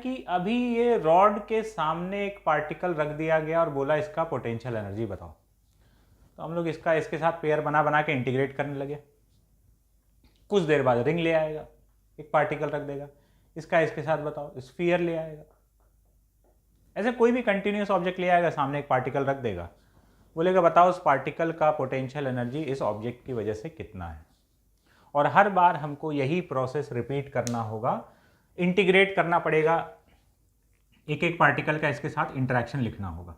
कि अभी ये रॉड के सामने एक पार्टिकल रख दिया गया और बोला इसका पोटेंशियल एनर्जी बताओ। तो हम लोग इसका इसके साथ पेयर बना बना के इंटीग्रेट करने लगे। कुछ देर बाद रिंग ले आएगा, एक पार्टिकल रख देगा, इसका इसके साथ बताओ, स्फीयर ले आएगा। ऐसे कोई भी कंटिन्यूस ऑब्जेक्ट ले आएगा, सामने एक पार्टिकल रख देगा, बोलेगा बताओ उस पार्टिकल का पोटेंशियल एनर्जी इस ऑब्जेक्ट की वजह से कितना है। और हर बार हमको यही प्रोसेस रिपीट करना होगा, इंटीग्रेट करना पड़ेगा, एक एक पार्टिकल का इसके साथ इंटरेक्शन लिखना होगा,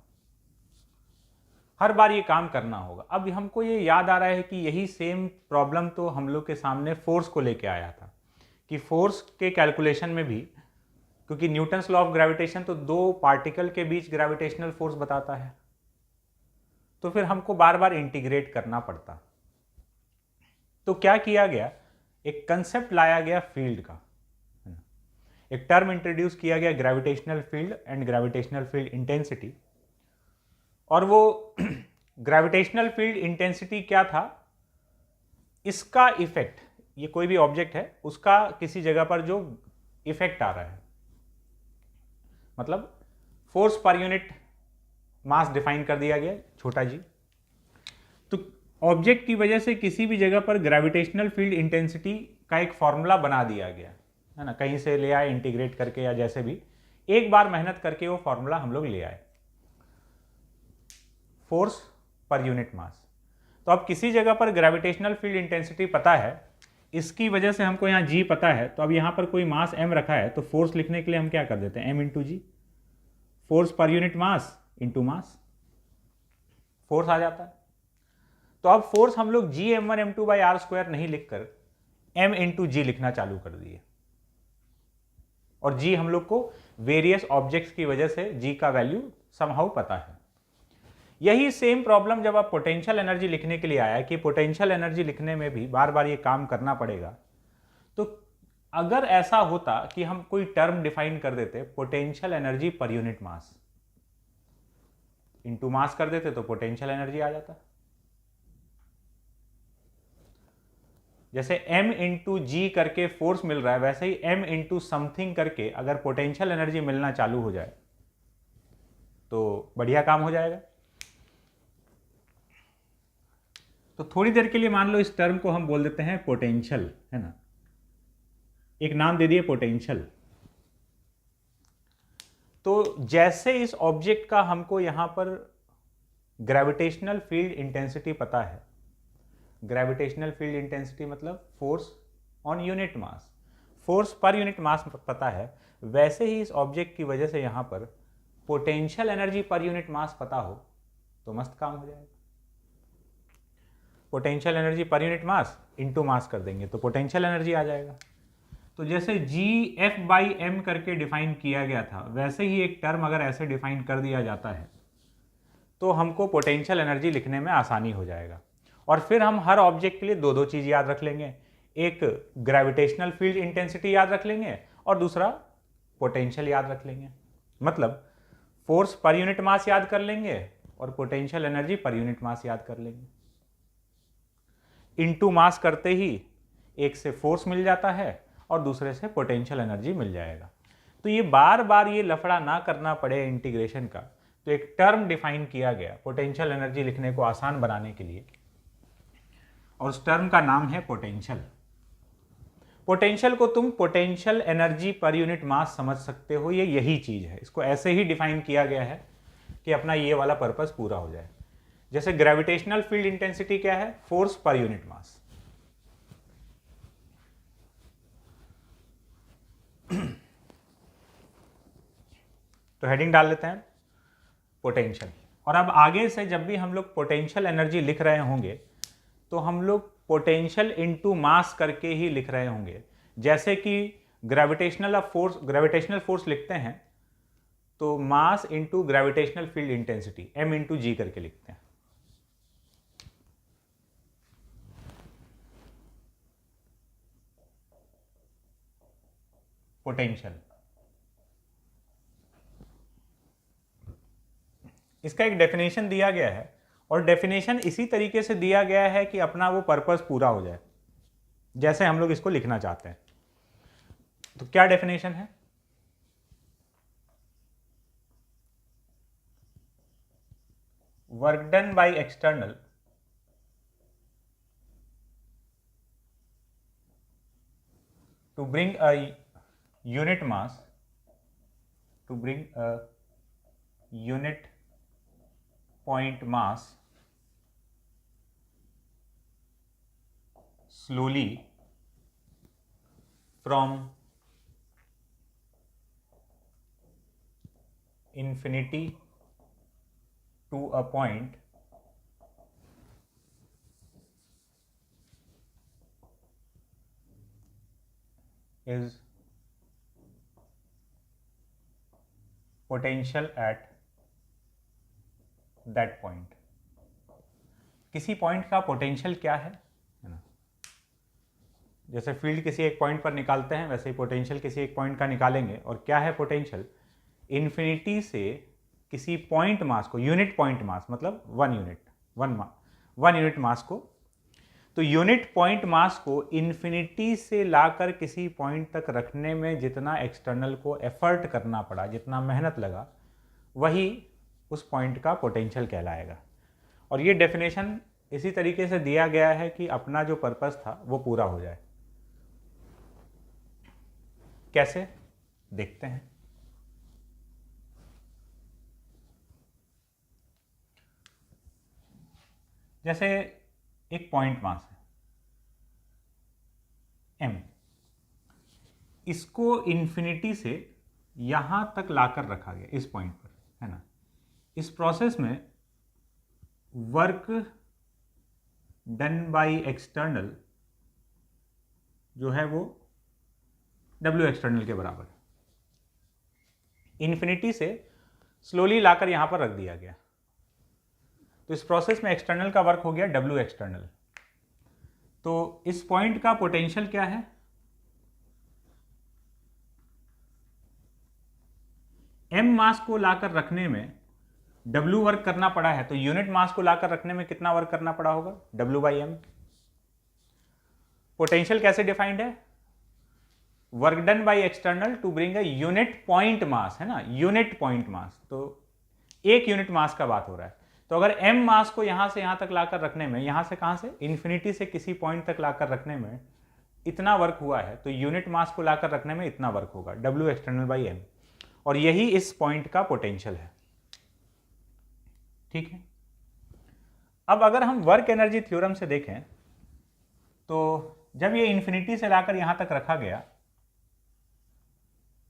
हर बार ये काम करना होगा। अब हमको ये याद आ रहा है कि यही सेम प्रॉब्लम तो हम लोग के सामने फोर्स को लेके आया था, कि फोर्स के कैलकुलेशन में भी, क्योंकि न्यूटन्स लॉ ऑफ ग्रेविटेशन तो दो पार्टिकल के बीच ग्रेविटेशनल फोर्स बताता है, तो फिर हमको बार बार इंटीग्रेट करना पड़ता। तो क्या किया गया, एक कंसेप्ट लाया गया फील्ड का, एक टर्म इंट्रोड्यूस किया गया gravitational field and gravitational field intensity. और वो ग्रेविटेशनल फील्ड इंटेंसिटी क्या था, इसका इफेक्ट, ये कोई भी ऑब्जेक्ट है उसका किसी जगह पर जो इफेक्ट आ रहा है, मतलब force per unit mass define कर दिया गया छोटा जी। तो ऑब्जेक्ट की वजह से किसी भी जगह पर ग्रेविटेशनल फील्ड इंटेंसिटी का एक फॉर्मूला बना दिया गया है ना, कहीं से ले आए इंटीग्रेट करके या जैसे भी, एक बार मेहनत करके वो फॉर्मूला हम लोग ले आए, फोर्स पर यूनिट मास। तो अब किसी जगह पर ग्रेविटेशनल फील्ड इंटेंसिटी पता है, इसकी वजह से हमको यहाँ जी पता है, तो अब यहाँ पर कोई मास m रखा है, तो फोर्स लिखने के लिए हम क्या कर देते हैं, m into G, force per unit mass into mass, force आ जाता है। तो अब फोर्स हम लोग जी m1 m2 by are square नहीं लिखकर m इंटू जी लिखना चालू कर दिए, और जी हम लोग को वेरियस ऑब्जेक्ट्स की वजह से जी का वैल्यू समहाउ पता है। यही सेम प्रॉब्लम जब आप पोटेंशियल एनर्जी लिखने के लिए आया, कि पोटेंशियल एनर्जी लिखने में भी बार बार ये काम करना पड़ेगा। तो अगर ऐसा होता कि हम कोई टर्म डिफाइन कर देते, पोटेंशियल एनर्जी पर यूनिट मास इंटू मास कर देते, तो पोटेंशियल एनर्जी आ जाता। जैसे m इंटू जी करके फोर्स मिल रहा है, वैसे ही m इंटू समथिंग करके अगर पोटेंशियल एनर्जी मिलना चालू हो जाए तो बढ़िया काम हो जाएगा। तो थोड़ी देर के लिए मान लो इस टर्म को हम बोल देते हैं पोटेंशियल, है ना, एक नाम दे दिए पोटेंशियल। तो जैसे इस ऑब्जेक्ट का हमको यहां पर ग्रेविटेशनल फील्ड इंटेंसिटी पता है, ग्रेविटेशनल फील्ड इंटेंसिटी मतलब force on unit mass, force per unit मास पता है, वैसे ही इस ऑब्जेक्ट की वजह से यहां पर पोटेंशियल एनर्जी पर यूनिट मास पता हो तो मस्त काम हो जाएगा। पोटेंशियल एनर्जी पर यूनिट मास इंटू मास कर देंगे तो पोटेंशियल एनर्जी आ जाएगा। तो जैसे जी एफ बाई एम करके डिफाइन किया गया था, वैसे ही एक टर्म अगर ऐसे डिफाइन कर दिया जाता है तो हमको पोटेंशियल एनर्जी लिखने में आसानी हो जाएगा। और फिर हम हर ऑब्जेक्ट के लिए दो दो चीज याद रख लेंगे, एक ग्रेविटेशनल फील्ड इंटेंसिटी याद रख लेंगे और दूसरा पोटेंशियल याद रख लेंगे। मतलब फोर्स पर यूनिट मास याद कर लेंगे और पोटेंशियल एनर्जी पर यूनिट मास याद कर लेंगे। इनटू मास करते ही एक से फोर्स मिल जाता है और दूसरे से पोटेंशियल एनर्जी मिल जाएगा। तो ये बार बार ये लफड़ा ना करना पड़े इंटीग्रेशन का, तो एक टर्म डिफाइन किया गया पोटेंशियल एनर्जी लिखने को आसान बनाने के लिए, और उस टर्म का नाम है पोटेंशियल। पोटेंशियल को तुम पोटेंशियल एनर्जी पर यूनिट मास समझ सकते हो, ये यही चीज है, इसको ऐसे ही डिफाइन किया गया है कि अपना ये वाला पर्पस पूरा हो जाए। जैसे ग्रेविटेशनल फील्ड इंटेंसिटी क्या है, फोर्स पर यूनिट मास। तो हेडिंग डाल लेते हैं पोटेंशियल। और अब आगे से जब भी हम लोग पोटेंशियल एनर्जी लिख रहे होंगे तो हम लोग पोटेंशियल इनटू मास करके ही लिख रहे होंगे। जैसे कि ग्रेविटेशनल फोर्स लिखते हैं तो mass into gravitational field intensity m into G करके लिखते हैं। पोटेंशियल, इसका एक डेफिनेशन दिया गया है और डेफिनेशन इसी तरीके से दिया गया है कि अपना वो पर्पस पूरा हो जाए जैसे हम लोग इसको लिखना चाहते हैं। तो क्या डेफिनेशन है, work done by external to bring a unit mass, to bring a unit point mass slowly from infinity to a point is potential at that point. किसी पॉइंट का पोटेंशियल क्या है ना, जैसे फील्ड किसी एक पॉइंट पर निकालते हैं वैसे ही पोटेंशियल किसी एक पॉइंट का निकालेंगे। और क्या है पोटेंशियल? इन्फिनिटी से किसी पॉइंट मास को, यूनिट पॉइंट मास मतलब वन यूनिट मास को, तो यूनिट पॉइंट मास को इन्फिनिटी से लाकर किसी पॉइंट तक रखने में जितना एक्सटर्नल को एफर्ट करना पड़ा, जितना मेहनत लगा, वही उस पॉइंट का पोटेंशियल कहलाएगा। और ये डेफिनेशन इसी तरीके से दिया गया है कि अपना जो पर्पस था वो पूरा हो जाए। कैसे देखते हैं। जैसे एक पॉइंट मास है m, इसको इन्फिनिटी से यहां तक लाकर रखा गया इस पॉइंट पर, है ना। इस प्रोसेस में वर्क डन बाय एक्सटर्नल जो है वो W एक्सटर्नल के बराबर है। इन्फिनिटी से स्लोली लाकर यहां पर रख दिया गया, तो इस प्रोसेस में एक्सटर्नल का वर्क हो गया W एक्सटर्नल। तो इस पॉइंट का पोटेंशियल क्या है? m मास को लाकर रखने में W वर्क करना पड़ा है, तो यूनिट मास को लाकर रखने में कितना वर्क करना पड़ा होगा? W by m। पोटेंशियल कैसे डिफाइंड है? Work done by external to bring a unit point mass, है ना, यूनिट पॉइंट मास। तो एक यूनिट मास का बात हो रहा है। तो अगर m मास को यहां से यहां तक लाकर रखने में, यहां से कहां से, इन्फिनिटी से किसी पॉइंट तक लाकर रखने में इतना वर्क हुआ है, तो यूनिट मास को लाकर रखने में इतना वर्क होगा, W एक्सटर्नल बाई m। और यही इस पॉइंट का पोटेंशियल है। ठीक है। अब अगर हम वर्क एनर्जी थ्योरम से देखें तो जब ये इन्फिनिटी से लाकर यहां तक रखा गया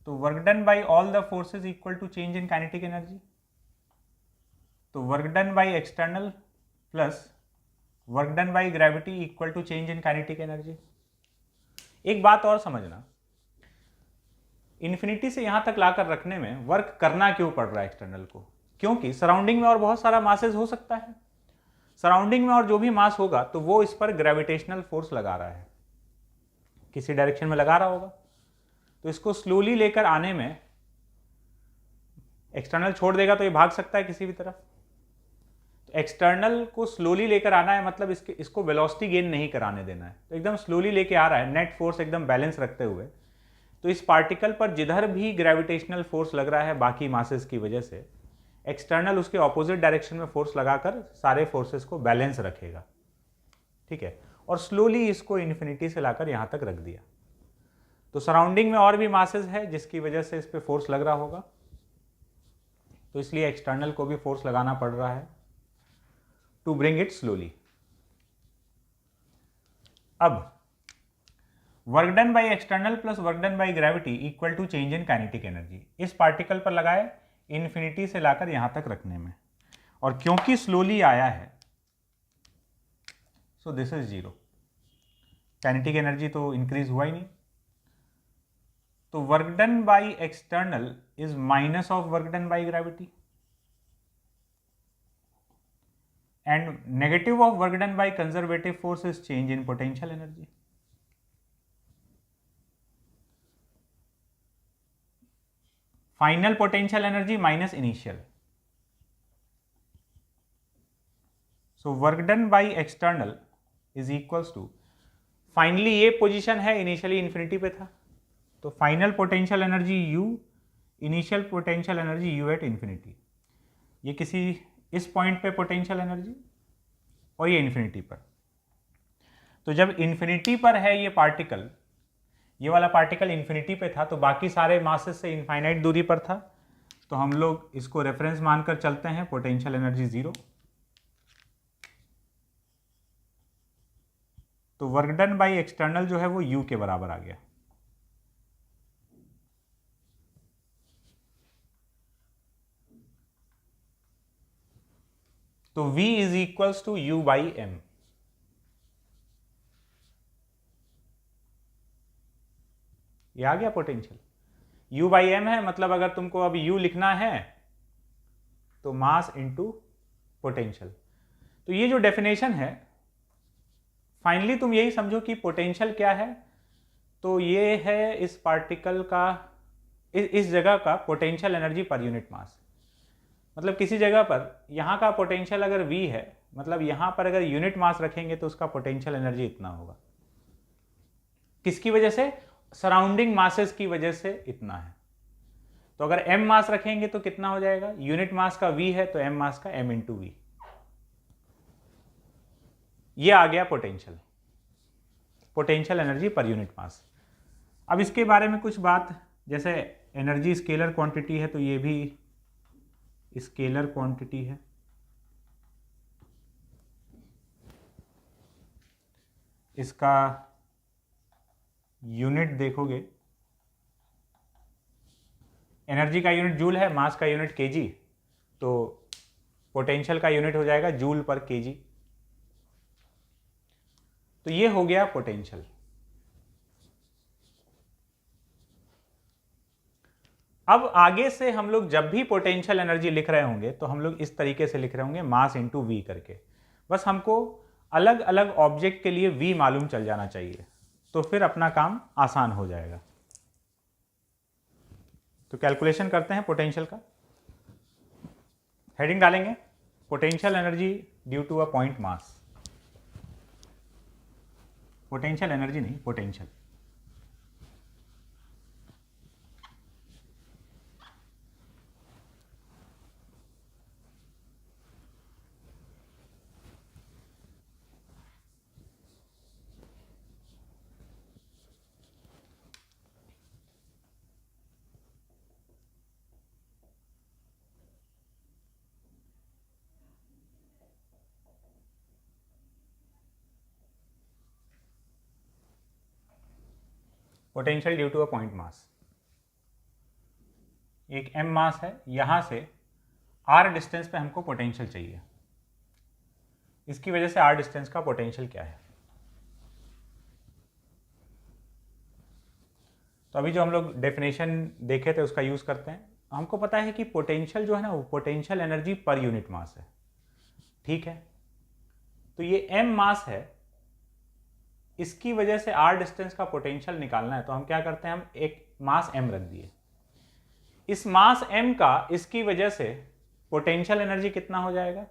तो work done by all the forces equal to change in kinetic energy. तो work done by external plus work done by gravity equal to change in kinetic energy. एक बात और समझना, इन्फिनिटी से यहां तक लाकर रखने में वर्क करना क्यों पड़ रहा है एक्सटर्नल को? क्योंकि सराउंडिंग में और बहुत सारा मासेस हो सकता है। सराउंडिंग में और जो भी मास होगा तो वो इस पर ग्रेविटेशनल फोर्स लगा रहा है, किसी डायरेक्शन में लगा रहा होगा। तो इसको स्लोली लेकर आने में एक्सटर्नल छोड़ देगा तो ये भाग सकता है किसी भी तरफ। तो एक्सटर्नल को स्लोली लेकर आना है, मतलब इसको वेलोसिटी गेन नहीं कराने देना है। तो एकदम स्लोली लेके आ रहा है, नेट फोर्स एकदम बैलेंस रखते हुए। तो इस पार्टिकल पर जिधर भी ग्रेविटेशनल फोर्स लग रहा है बाकी मासेस की वजह से, एक्सटर्नल उसके ऑपोजिट डायरेक्शन में फोर्स लगाकर सारे फोर्सेस को बैलेंस रखेगा। ठीक है। और स्लोली इसको इन्फिनिटी से लाकर यहां तक रख दिया। तो सराउंडिंग में और भी मासेस है जिसकी वजह से इस पर फोर्स लग रहा होगा, तो इसलिए एक्सटर्नल को भी फोर्स लगाना पड़ रहा है टू ब्रिंग इट स्लोली। अब work done by external plus work done by gravity equal to change in kinetic energy इस पार्टिकल पर लगाए इन्फिनिटी से लाकर यहां तक रखने में। और क्योंकि स्लोली आया है so this is zero, kinetic energy तो इंक्रीज हुआ ही नहीं। तो work done by external is minus of work done by gravity and negative of work done by conservative force is change in potential energy. Final potential energy minus initial. So work done by external is equals to, finally ये position है, initially infinity पे था, तो final potential energy U, initial potential energy U at infinity. ये किसी इस point पे potential energy और ये इन्फिनिटी पर। तो जब इन्फिनिटी पर है ये पार्टिकल, ये वाला पार्टिकल इन्फिनिटी पे था, तो बाकी सारे मासेस से इनफाइनाइट दूरी पर था, तो हम लोग इसको रेफरेंस मानकर चलते हैं, पोटेंशियल एनर्जी 0। तो वर्क डन बाई एक्सटर्नल जो है वो U के बराबर आ गया। तो V is equals to U by M। ये आ गया पोटेंशियल। U बाई M है, मतलब अगर तुमको अब U लिखना है तो मास इंटू पोटेंशियल। तो ये जो डेफिनेशन है, फाइनली तुम यही समझो कि पोटेंशियल क्या है। तो ये है इस पार्टिकल का, इस जगह का पोटेंशियल एनर्जी पर यूनिट मास। मतलब किसी जगह पर यहाँ का पोटेंशियल अगर V है, मतलब यहाँ पर अगर यूनिट मास रखेंगे तो उसका पोटेंशियल एनर्जी इतना होगा। किसकी वजह से? सराउंडिंग मासेस की वजह से इतना है। तो अगर M मास रखेंगे तो कितना हो जाएगा? यूनिट मास का V है तो M मास का M इंटू V। ये आ गया पोटेंशियल, पोटेंशियल एनर्जी पर यूनिट मास। अब इसके बारे में कुछ बात, जैसे एनर्जी स्केलर क्वांटिटी है तो ये भी स्केलर क्वांटिटी है। इसका यूनिट देखोगे, एनर्जी का यूनिट जूल है, मास का यूनिट केजी, तो पोटेंशियल का यूनिट हो जाएगा जूल पर केजी। तो ये हो गया पोटेंशियल। अब आगे से हम लोग जब भी पोटेंशियल एनर्जी लिख रहे होंगे तो हम लोग इस तरीके से लिख रहे होंगे, मास इंटू वी करके। बस हमको अलग अलग ऑब्जेक्ट के लिए वी मालूम चल जाना चाहिए, तो फिर अपना काम आसान हो जाएगा। तो कैलकुलेशन करते हैं पोटेंशियल का। हेडिंग डालेंगे potential energy due to a point mass. Potential energy नहीं, potential. Potential due to a point mass. एक m मास है, यहां से r डिस्टेंस पे हमको पोटेंशियल चाहिए। इसकी वजह से r डिस्टेंस का पोटेंशियल क्या है? तो अभी जो हम लोग डेफिनेशन देखे थे उसका यूज करते हैं। हमको पता है कि पोटेंशियल जो है ना, वो पोटेंशियल एनर्जी पर यूनिट मास है। ठीक है, तो ये m मास है, इसकी वजह से r डिस्टेंस का पोटेंशियल निकालना है। तो हम क्या करते हैं, हम एक मास m रख दिए। इस मास m का इसकी वजह से पोटेंशियल एनर्जी कितना हो जाएगा?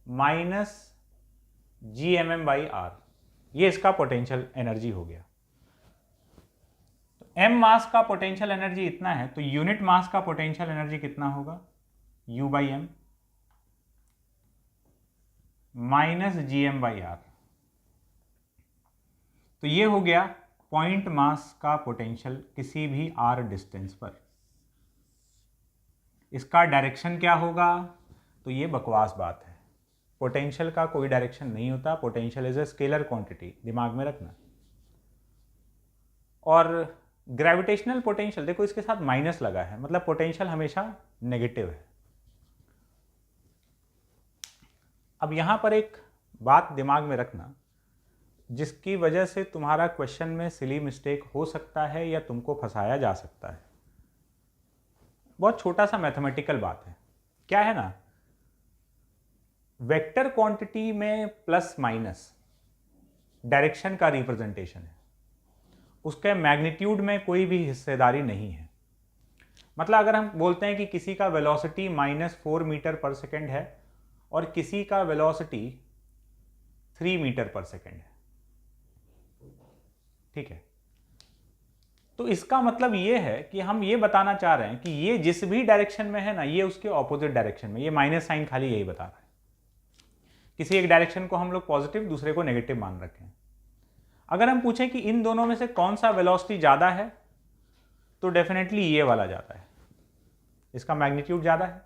Minus GMM by R. ये इसका पोटेंशियल एनर्जी हो गया। तो m मास का पोटेंशियल एनर्जी इतना है, तो यूनिट मास का पोटेंशियल एनर्जी कितना होगा? U by M minus GM by R. तो ये हो गया पॉइंट मास का पोटेंशियल किसी भी r डिस्टेंस पर। इसका डायरेक्शन क्या होगा? तो ये बकवास बात है, पोटेंशियल का कोई डायरेक्शन नहीं होता। Potential is a scalar quantity, दिमाग में रखना। और ग्रेविटेशनल पोटेंशियल, देखो इसके साथ माइनस लगा है, मतलब पोटेंशियल हमेशा नेगेटिव है। अब यहां पर एक बात दिमाग में रखना, जिसकी वजह से तुम्हारा क्वेश्चन में सिली मिस्टेक हो सकता है या तुमको फंसाया जा सकता है। बहुत छोटा सा मैथमेटिकल बात है। क्या है ना, वेक्टर क्वांटिटी में प्लस माइनस डायरेक्शन का रिप्रेजेंटेशन है, उसके मैग्नीट्यूड में कोई भी हिस्सेदारी नहीं है। मतलब अगर हम बोलते हैं कि किसी का वेलोसिटी -4 मीटर पर सेकेंड है और किसी का वेलोसिटी 3 मीटर पर सेकेंड है, ठीक है, तो इसका मतलब ये है कि हम ये बताना चाह रहे हैं कि ये जिस भी डायरेक्शन में है ना, ये उसके ऑपोजिट डायरेक्शन में, ये माइनस साइन खाली यही बता रहा है। किसी एक डायरेक्शन को हम लोग पॉजिटिव, दूसरे को नेगेटिव मान रखे हैं। अगर हम पूछें कि इन दोनों में से कौन सा वेलोसिटी ज़्यादा है, तो डेफिनेटली ये वाला ज़्यादा है, इसका मैग्नीट्यूड ज़्यादा है।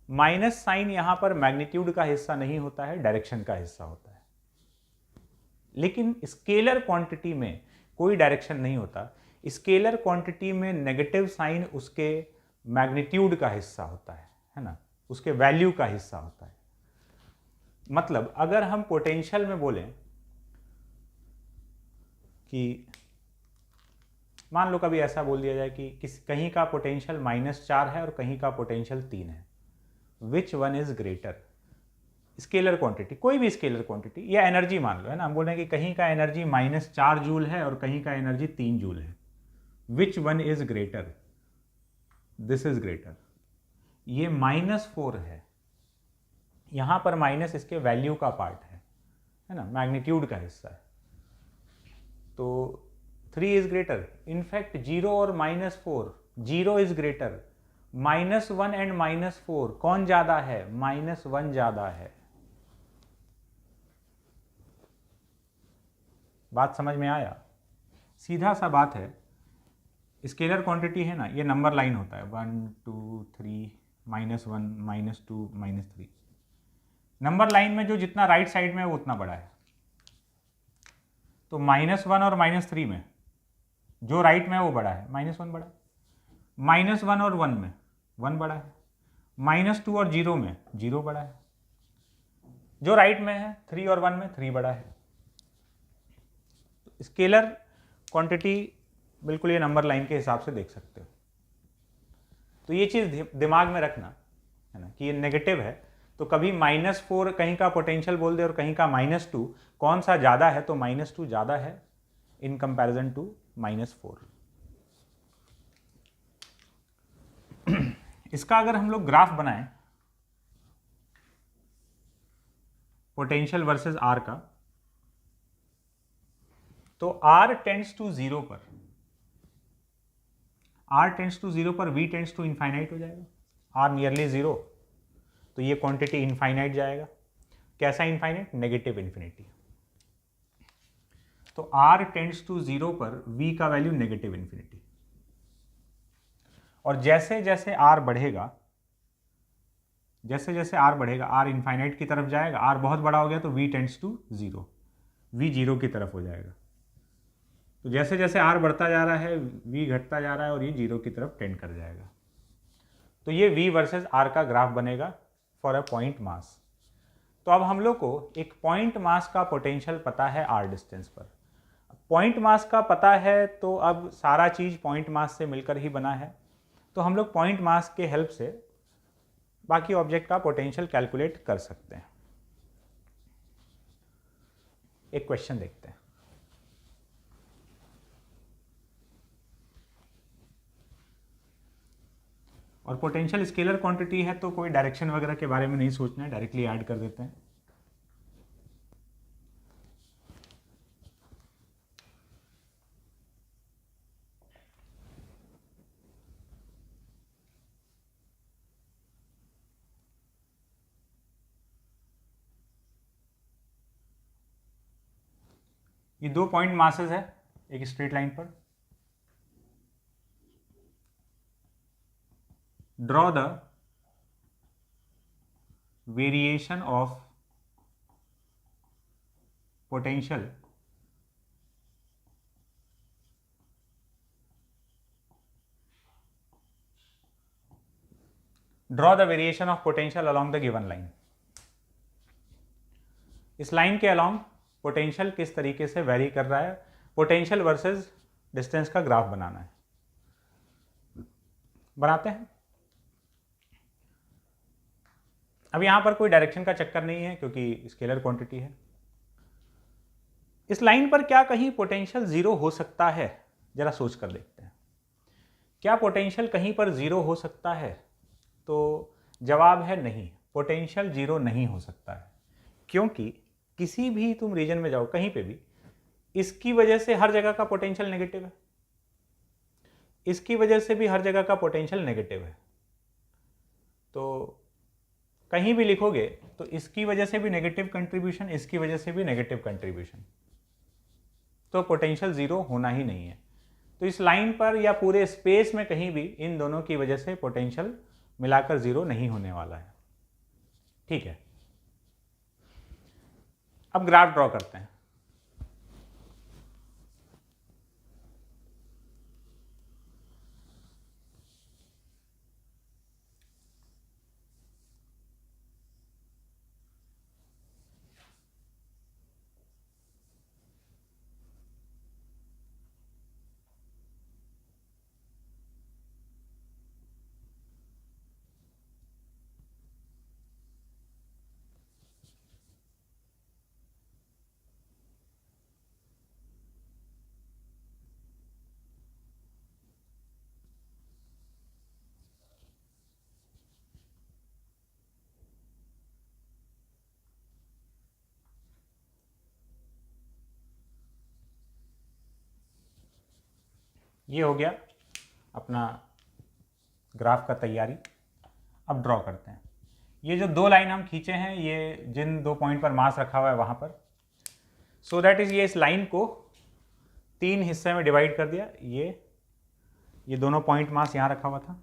माइनस साइन यहां पर मैग्नीट्यूड का हिस्सा नहीं होता है, डायरेक्शन का हिस्सा होता है। लेकिन स्केलर क्वांटिटी में कोई डायरेक्शन नहीं होता। स्केलर क्वांटिटी में नेगेटिव साइन उसके मैग्नीट्यूड का हिस्सा होता है ना, उसके वैल्यू का हिस्सा होता है। मतलब अगर हम पोटेंशियल में बोलें कि मान लो कभी ऐसा बोल दिया जाए कि कहीं का पोटेंशियल -4 है और कहीं का पोटेंशियल 3 है, which one is greater? Scalar quantity, कोई भी स्केलर क्वांटिटी या एनर्जी मान लो, है ना, हम बोल रहे हैं कि कहीं का एनर्जी -4 जूल है और कहीं का एनर्जी 3 जूल है, which one is greater? This is greater. ये -4 है, यहां पर माइनस इसके वैल्यू का पार्ट है ना, मैग्नीट्यूड का हिस्सा है। तो 3 इज ग्रेटर। इनफैक्ट 0 और -4, 0 इज ग्रेटर। -1 एंड -4 कौन ज्यादा है? -1 ज्यादा है। बात समझ में आया? सीधा सा बात है। स्केलर क्वांटिटी है ना, ये नंबर लाइन होता है, 1 2 3 -1 -2 -3। नंबर लाइन में जो जितना राइट साइड में है वो उतना बड़ा है। तो -1 और -3 में जो राइट में है वो बड़ा है, -1 बड़ा है। -1 और 1 में 1 बड़ा है। -2 और 0 में 0 बड़ा है। जो राइट में है 3 और 1 में 3 बड़ा है। स्केलर क्वांटिटी बिल्कुल ये नंबर लाइन के हिसाब से देख सकते हो। तो ये चीज़ दिमाग में रखना है ना कि ये नेगेटिव है, तो कभी -4 कहीं का पोटेंशियल बोल दे और कहीं का -2, कौन सा ज़्यादा है? तो -2 ज़्यादा है इन कंपैरिजन टू -4। इसका अगर हम लोग ग्राफ बनाएं पोटेंशियल वर्सेस आर का, तो r टेंड्स टू 0 पर, v टेंड्स टू इनफाइनाइट हो जाएगा। r नियरली 0, तो ये क्वांटिटी इनफाइनाइट जाएगा। कैसा इनफाइनाइट? Negative infinity. तो r टेंड्स टू 0 पर v का वैल्यू नेगेटिव इन्फिनिटी। और जैसे जैसे r बढ़ेगा, r इनफाइनाइट की तरफ जाएगा। r बहुत बड़ा हो गया तो v टेंड्स टू 0, v 0 की तरफ हो जाएगा। तो जैसे जैसे r बढ़ता जा रहा है v घटता जा रहा है और ये 0 की तरफ टेंड कर जाएगा। तो ये v वर्सेस r का ग्राफ बनेगा फॉर अ पॉइंट मास। तो अब हम लोग को एक पॉइंट मास का पोटेंशियल पता है r डिस्टेंस पर। पॉइंट मास का पता है तो अब सारा चीज़ पॉइंट मास से मिलकर ही बना है। तो हम लोग पॉइंट मास के हेल्प से बाकी ऑब्जेक्ट का पोटेंशियल कैलकुलेट कर सकते हैं। एक क्वेश्चन देखते हैं। और पोटेंशियल स्केलर क्वांटिटी है तो कोई डायरेक्शन वगैरह के बारे में नहीं सोचना है, डायरेक्टली ऐड कर देते हैं। ये 2 पॉइंट मासेस है एक स्ट्रेट लाइन पर। Draw the variation of potential of potential along the given line. इस लाइन के अलॉन्ग पोटेंशियल किस तरीके से वेरी कर रहा है, पोटेंशियल वर्सेस डिस्टेंस का ग्राफ बनाना है। बनाते हैं। अब यहां पर कोई डायरेक्शन का चक्कर नहीं है क्योंकि स्केलर क्वांटिटी है। इस लाइन पर क्या कहीं पोटेंशियल 0 हो सकता है? जरा सोच कर देखते हैं। क्या पोटेंशियल कहीं पर 0 हो सकता है? तो जवाब है नहीं, पोटेंशियल 0 नहीं हो सकता है। क्योंकि किसी भी तुम रीजन में जाओ, कहीं पे भी, इसकी वजह से हर जगह का पोटेंशियल नेगेटिव है। इसकी वजह से भी हर जगह का पोटेंशियल नेगेटिव है। तो कहीं भी लिखोगे तो इसकी वजह से भी नेगेटिव कंट्रीब्यूशन, इसकी वजह से भी नेगेटिव कंट्रीब्यूशन, तो पोटेंशियल ज़ीरो होना ही नहीं है। तो इस लाइन पर या पूरे स्पेस में कहीं भी इन दोनों की वजह से पोटेंशियल मिलाकर ज़ीरो नहीं होने वाला है। ठीक है, अब ग्राफ ड्रॉ करते हैं। ये हो गया अपना ग्राफ का तैयारी। अब ड्रॉ करते हैं। ये जो दो लाइन हम खींचे हैं, ये जिन दो पॉइंट पर मास रखा हुआ है वहाँ पर, सो दैट इज़ ये इस लाइन को तीन हिस्से में डिवाइड कर दिया। ये दोनों पॉइंट मास यहाँ रखा हुआ था,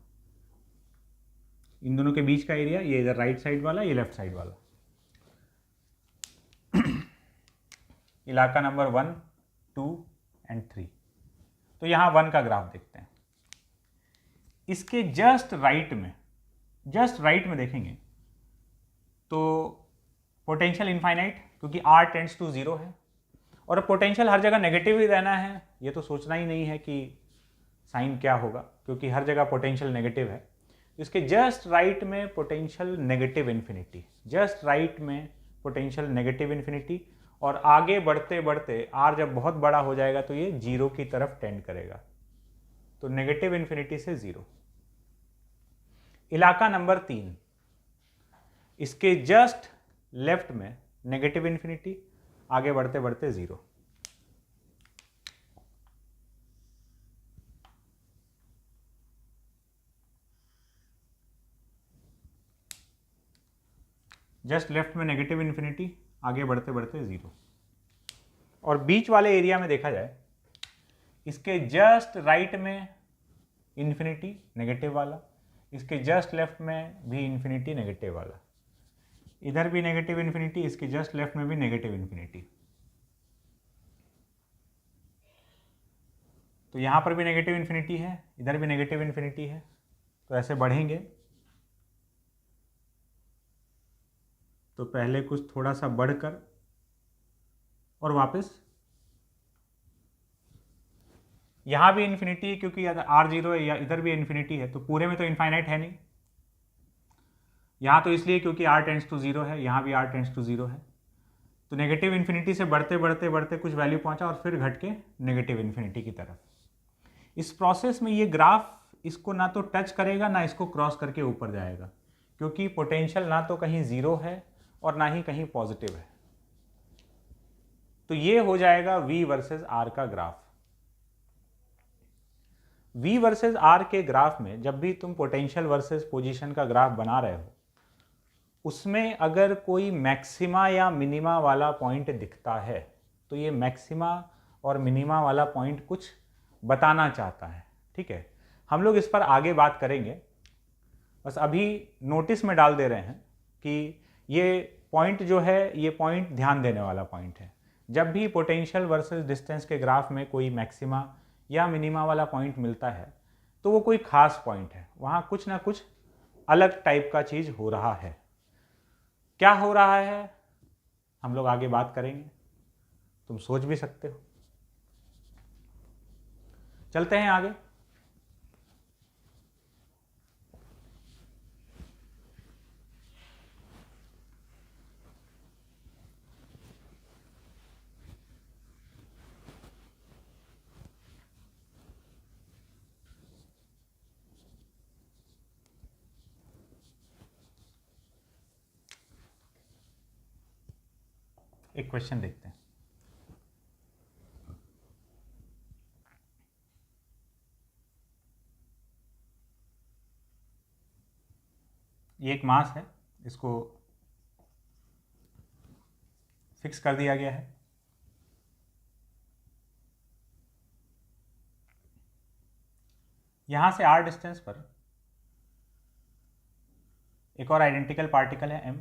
इन दोनों के बीच का एरिया, ये इधर राइट साइड वाला, ये लेफ्ट साइड वाला। इलाका नंबर 1, 2 एंड 3। तो यहाँ 1 का ग्राफ देखते हैं। इसके जस्ट राइट में देखेंगे तो पोटेंशियल इनफाइनाइट, क्योंकि r टेंड्स टू 0 है, और पोटेंशियल हर जगह नेगेटिव ही रहना है, ये तो सोचना ही नहीं है कि साइन क्या होगा, क्योंकि हर जगह पोटेंशियल नेगेटिव है। इसके जस्ट राइट में potential negative infinity, just right में पोटेंशियल नेगेटिव इन्फिनिटी, और आगे बढ़ते बढ़ते r जब बहुत बड़ा हो जाएगा तो ये 0 की तरफ टेंड करेगा, तो नेगेटिव इन्फिनिटी से 0। इलाका नंबर 3, इसके जस्ट लेफ्ट में नेगेटिव इन्फिनिटी, आगे बढ़ते बढ़ते 0। जस्ट लेफ्ट में नेगेटिव इन्फिनिटी, आगे बढ़ते बढ़ते 0। और बीच वाले एरिया में देखा जाए, इसके जस्ट राइट में इन्फिनिटी नेगेटिव वाला, इसके जस्ट लेफ्ट में भी इन्फिनिटी नेगेटिव वाला, इधर भी नेगेटिव इन्फिनिटी, इसके जस्ट लेफ्ट में भी नेगेटिव इन्फिनिटी। तो यहाँ पर भी नेगेटिव इन्फिनिटी है, इधर भी नेगेटिव इन्फिनिटी है। तो ऐसे बढ़ेंगे तो पहले कुछ थोड़ा सा बढ़कर और वापस यहाँ भी इन्फिनिटी है, क्योंकि r0 है, या इधर भी इन्फिनिटी है, तो पूरे में तो इनफाइनाइट है नहीं। यहाँ तो इसलिए क्योंकि r टेंड्स टू 0 है, यहाँ भी r टेंड्स टू 0 है। तो नेगेटिव इन्फिनिटी से बढ़ते बढ़ते बढ़ते कुछ वैल्यू पहुँचा और फिर घट के नेगेटिव इन्फिनिटी की तरफ। इस प्रोसेस में ये ग्राफ इसको ना तो टच करेगा ना इसको क्रॉस करके ऊपर जाएगा, क्योंकि पोटेंशियल ना तो कहीं 0 है और ना ही कहीं पॉजिटिव है। तो ये हो जाएगा V वर्सेस R का ग्राफ। V वर्सेस R के ग्राफ में जब भी तुम पोटेंशियल वर्सेस पोजीशन का ग्राफ बना रहे हो, उसमें अगर कोई मैक्सिमा या मिनिमा वाला पॉइंट दिखता है तो ये मैक्सिमा और मिनिमा वाला पॉइंट कुछ बताना चाहता है। ठीक है, हम लोग इस पर आगे बात करेंगे, बस अभी नोटिस में डाल दे रहे हैं कि ये पॉइंट जो है, ये पॉइंट ध्यान देने वाला पॉइंट है। जब भी पोटेंशियल वर्सेस डिस्टेंस के ग्राफ में कोई मैक्सिमा या मिनिमा वाला पॉइंट मिलता है तो वो कोई खास पॉइंट है, वहाँ कुछ ना कुछ अलग टाइप का चीज़ हो रहा है। क्या हो रहा है हम लोग आगे बात करेंगे, तुम सोच भी सकते हो। चलते हैं आगे। एक क्वेश्चन देखते हैं। ये एक मास है, इसको फिक्स कर दिया गया है। यहां से r डिस्टेंस पर एक और आइडेंटिकल पार्टिकल है m,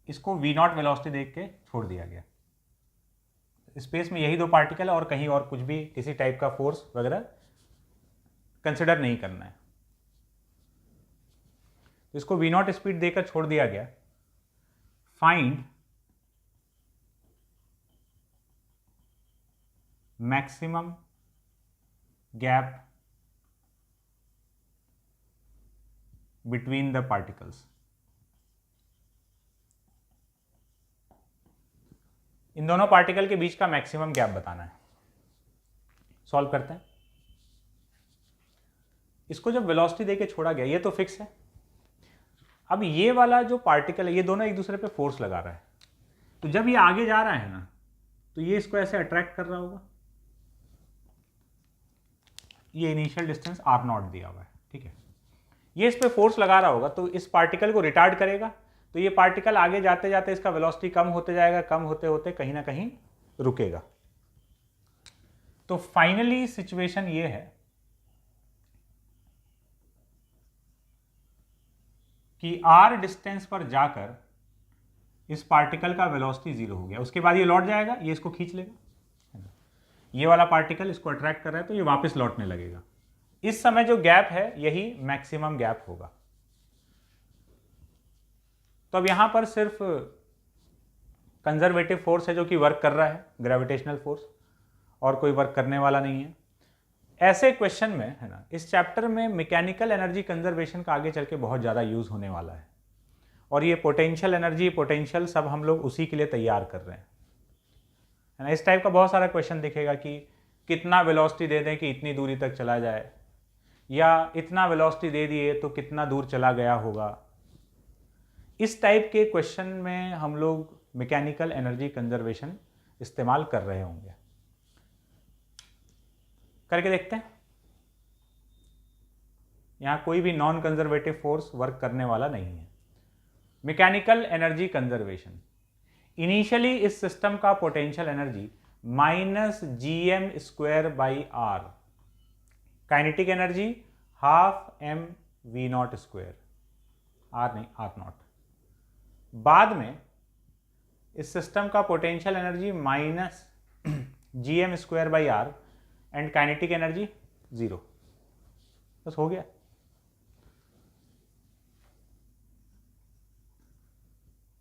इसको v0 वेलोसिटी देख के छोड़ दिया गया। स्पेस में यही दो पार्टिकल है और कहीं और कुछ भी किसी टाइप का फोर्स वगैरह कंसिडर नहीं करना है, तो इसको v0 स्पीड देकर छोड़ दिया गया। Find maximum gap between the particles. इन दोनों पार्टिकल के बीच का मैक्सिमम गैप बताना है। सॉल्व करते हैं। इसको जब वेलोसिटी देके छोड़ा गया, ये तो फिक्स है। अब ये वाला जो पार्टिकल है, ये दोनों एक दूसरे पे फोर्स लगा रहा है, तो जब ये आगे जा रहा है ना, तो ये इसको ऐसे अट्रैक्ट कर रहा होगा। ये इनिशियल डिस्टेंस r0 दिया हुआ है, ठीक है। ये इस पे फोर्स लगा रहा होगा, तो इस पार्टिकल को रिटार्ड करेगा, तो ये पार्टिकल आगे जाते जाते इसका वेलोसिटी कम होते जाएगा, कम होते होते कहीं ना कहीं रुकेगा। तो फाइनली सिचुएशन ये है कि r डिस्टेंस पर जाकर इस पार्टिकल का वेलोसिटी 0 हो गया। उसके बाद ये लौट जाएगा, ये इसको खींच लेगा। ये वाला पार्टिकल इसको अट्रैक्ट कर रहा है, तो ये वापस लौटने लगेगा। इस समय जो गैप है यही मैक्सिमम गैप होगा। तो अब यहां पर सिर्फ कंजर्वेटिव फोर्स है जो कि वर्क कर रहा है, ग्रेविटेशनल फोर्स, और कोई वर्क करने वाला नहीं है। ऐसे क्वेश्चन में है ना, इस चैप्टर में मैकेनिकल एनर्जी कंजर्वेशन का आगे चल के बहुत ज़्यादा यूज़ होने वाला है, और ये पोटेंशियल एनर्जी, पोटेंशियल सब हम लोग उसी के लिए तैयार कर रहे हैं, है ना। इस टाइप का बहुत सारा क्वेश्चन दिखेगा कि कितना वेलोसिटी दे दें कि इतनी दूरी तक चला जाए, या इतना वेलोसिटी दे दिए तो कितना दूर चला गया होगा। इस टाइप के क्वेश्चन में हम लोग मैकेनिकल एनर्जी कंजर्वेशन इस्तेमाल कर रहे होंगे। करके देखते हैं। यहां कोई भी नॉन कंजर्वेटिव फोर्स वर्क करने वाला नहीं है। मैकेनिकल एनर्जी कंजर्वेशन, इनिशियली इस सिस्टम का potential energy -gm²/r, kinetic energy ½mv0², r नहीं r0। बाद में इस सिस्टम का potential energy -gm²/r and kinetic energy 0। बस हो गया।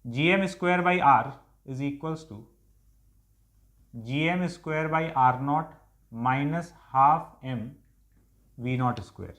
gm²/r is equals to gm²/r0 -12mv0²।